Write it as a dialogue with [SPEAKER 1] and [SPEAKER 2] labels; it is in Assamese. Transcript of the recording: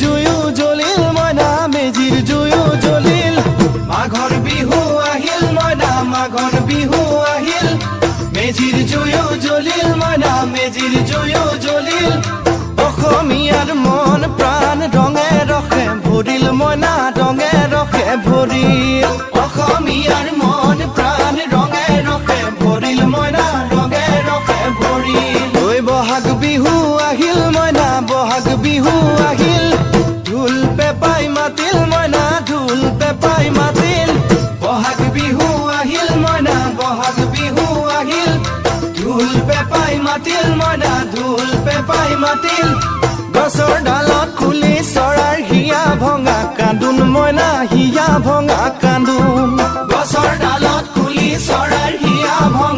[SPEAKER 1] জুয়ো জ্বলিল মইনা মেজিৰ জুয়ো জ্বলিল মাঘৰ বিহু আহিল মইনা মাঘৰ বিহু আহিল মেজিৰ জুয়ো জ্বলিল মইনা মেজিৰ জুয়ো জ্বলিল অসমীয়াৰ মন প্ৰাণ ৰঙে ৰখে ভৰিল মইনা ৰঙে ৰখে ভৰিল অসমীয়াৰ মন প্ৰাণ ৰঙে ৰখে ভৰিল মইনা ৰঙে ৰখে ভৰিল ঐ বহাগ বিহু আহিল মইনা বহাগ বিহু আহিল ঢোল পেপাই মাতিল মইনা ঢোল পেপাই মাতিল বহাগ বিহু আহিল মইনা বহাগ বিহু আহিল ঢোল পেপাই মাতিল মইনা ঢোল পেপাই মাতিল গছৰ ডালত খুলি চৰাৰ হিয়া ভঙা কান্দোন মইনা হিয়া ভঙা কান্দোন গছৰ ডালত খুলি চৰাৰ